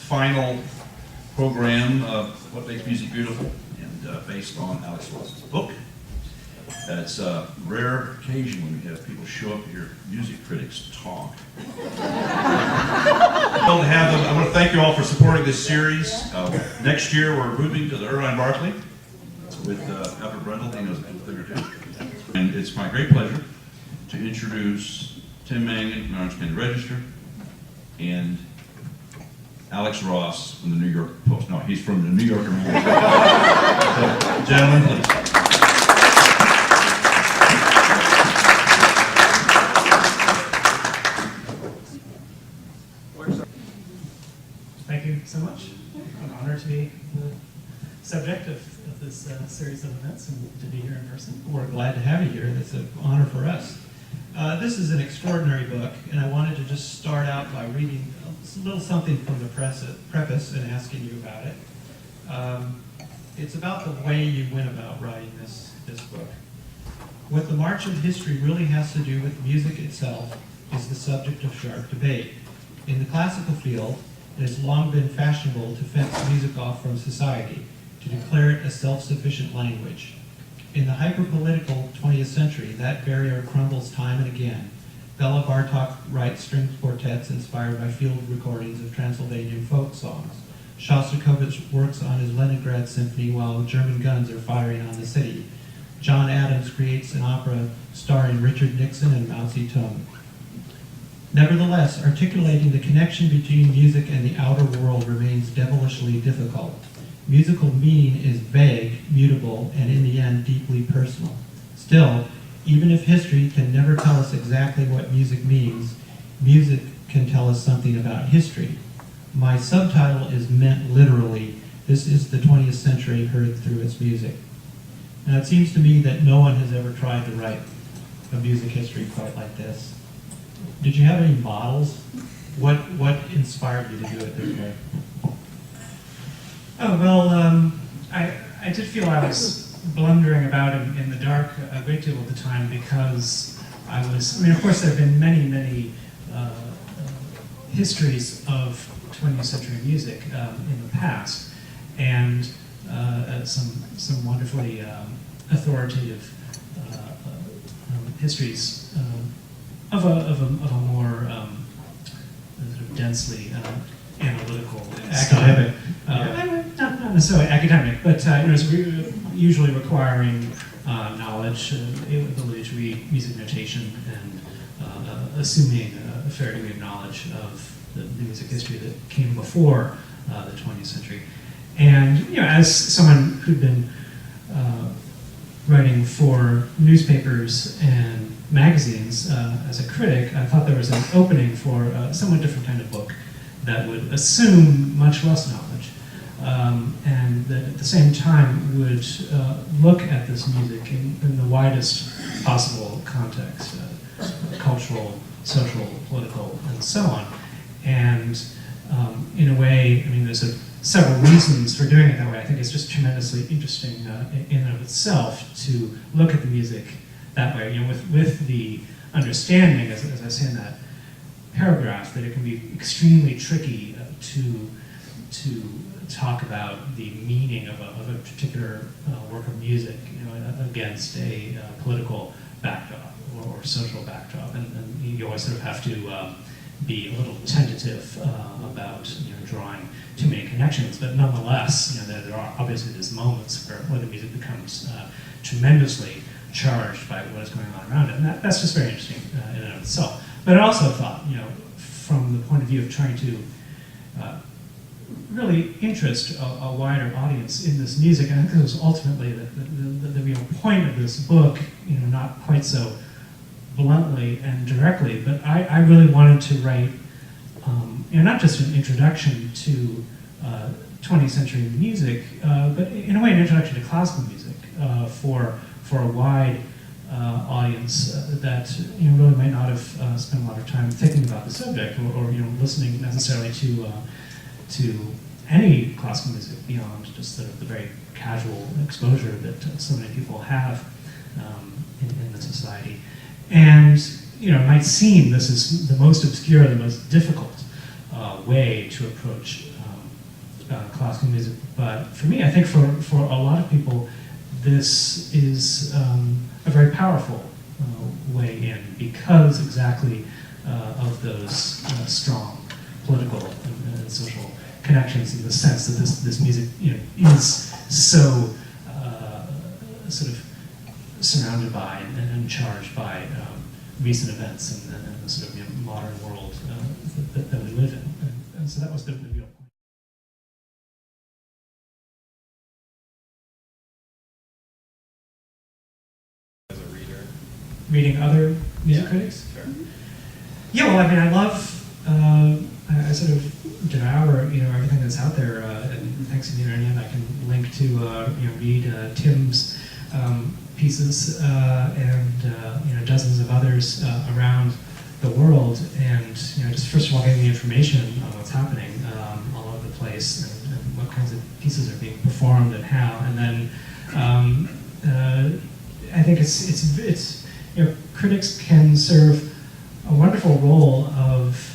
final program of What Makes Music Beautiful, and based on Alex Ross's book. It's a rare occasion when we have people show up to hear music critics talk. I want to thank you all for supporting this series. Next year we're moving to the Irvine Barclay with Pepper Brendel. He knows a thing or two. And it's my great pleasure to introduce Tim Mangan from the Orange County Register and Alex Ross from the New York Post. No, he's from the New Yorker. So, gentlemen, please. Thank you so much. An honor to be the subject of this series of events and to be here in person. We're glad to have you here. It's an honor for us. This is an extraordinary book, and I wanted to just start out by reading a little something from the preface and asking you about it. It's about the way you went about writing this book. What the march of history really has to do with music itself is the subject of sharp debate. In the classical field, it has long been fashionable to fence music off from society, to declare it a self-sufficient language. In the hyper-political 20th century, that barrier crumbles time and again. Bela Bartok writes string quartets inspired by field recordings of Transylvanian folk songs. Shostakovich works on his Leningrad Symphony while German guns are firing on the city. John Adams creates an opera starring Richard Nixon and Mao Zedong. Nevertheless, articulating the connection between music and the outer world remains devilishly difficult. Musical meaning is vague, mutable, and in the end, deeply personal. Still, even if history can never tell us exactly what music means, music can tell us something about history. My subtitle is meant literally, this is the 20th century heard through its music. Now it seems to me that no one has ever tried to write a music history quite like this. Did you have any models? What inspired you to do it this way? Oh, well, I did feel I was blundering about in the dark a great deal at the time because of course there have been many histories of 20th century music in the past, and some wonderfully authoritative histories of a more sort of densely analytical Academic. Not necessarily academic, but it's usually requiring knowledge, ability to read music notation, and assuming a fair degree of knowledge of the music history that came before the 20th century. And as someone who'd been writing for newspapers and magazines as a critic, I thought there was an opening for a somewhat different kind of book that would assume much less knowledge, and that at the same time would look at this music in the widest possible context, cultural, social, political, and so on. And in a way, there's several reasons for doing it that way. I think it's just tremendously interesting in and of itself to look at the music that way, with the understanding, as I say in that paragraph, that it can be extremely tricky to talk about the meaning of a particular work of music, against a political backdrop or social backdrop, and you always sort of have to be a little tentative about drawing too many connections. But nonetheless, there are obviously these moments where the music becomes tremendously charged by what is going on around it, and that's just very interesting in and of itself. But I also thought, from the point of view of trying to really interest a wider audience in this music, and I think this was ultimately the real point of this book, not quite so bluntly and directly, but I really wanted to write, not just an introduction to 20th century music, but in a way an introduction to classical music for a wide audience that really might not have spent a lot of time thinking about the subject or listening necessarily to any classical music beyond just the very casual exposure that so many people have in the society. And it might seem this is the most obscure, the most difficult way to approach classical music. But for me, I think for a lot of people, this is a very powerful way in, because exactly of those strong political and social connections, in the sense that this music, is so sort of surrounded by and charged by recent events and the sort of modern world that we live in. And so that was the real point. As a reader? Reading other music critics? Sure. Yeah, well, I mean, I love, I sort of devour, everything that's out there, and thanks to the internet, I can link to, read Tim's pieces and dozens of others around the world, and just first of all getting the information on what's happening all over the place, and what kinds of pieces are being performed and how, and then I think it's critics can serve a wonderful role of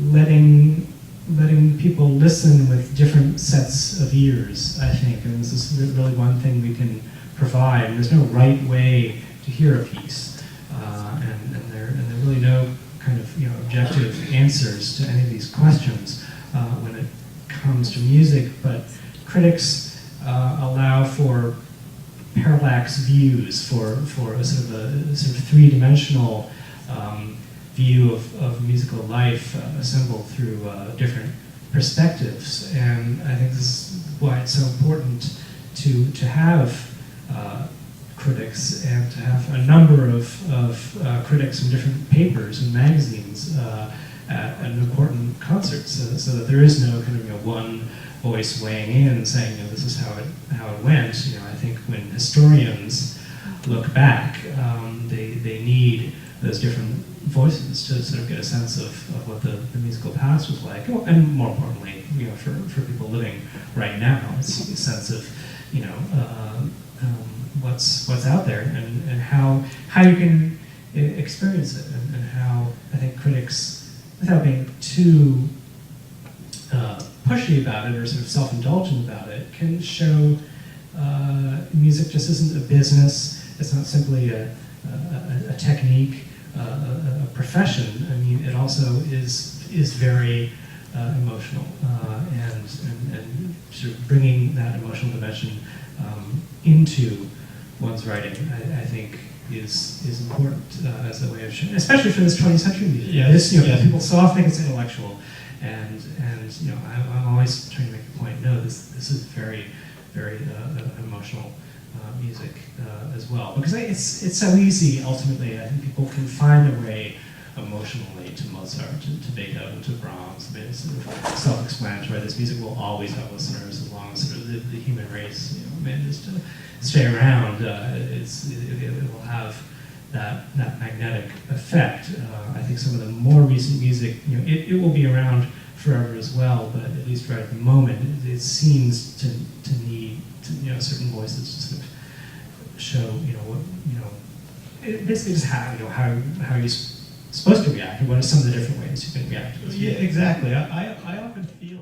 letting people listen with different sets of ears, I think, and this is really one thing we can provide. There's no right way to hear a piece, and there are really no kind of objective answers to any of these questions when it comes to music. But critics allow for parallax views, for a sort of three-dimensional view of musical life assembled through different perspectives. And I think this is why it's so important to have critics, and to have a number of critics from different papers and magazines at an important concert, so that there is no kind of one voice weighing in and saying, this is how it went. I think when historians look back, they need those different voices to sort of get a sense of what the musical past was like, and more importantly, for people living right now, it's a sense of what's out there, and how you can experience it, and how I think critics, without being too pushy about it or sort of self-indulgent about it, can show music just isn't a business. It's not simply a technique, a profession. I mean, it also is very emotional, and sort of bringing that emotional dimension into one's writing, I think, is important as a way of showing, especially for this 20th century music. Yes. People so often think it's intellectual, and I'm always trying to make the point. No, this is very, very emotional music as well, because it's so easy. Ultimately, I think people can find their way emotionally to Mozart, to Beethoven, to Brahms. I mean, it's sort of self-explanatory. This music will always have listeners as long as sort of the human race manages to stay around. It will have that magnetic effect. I think some of the more recent music, it will be around forever as well, but at least right at the moment, it seems to need certain voices to sort of show basically just how you're supposed to react, and what are some of the different ways you can react to this music. Yeah, exactly. I often feel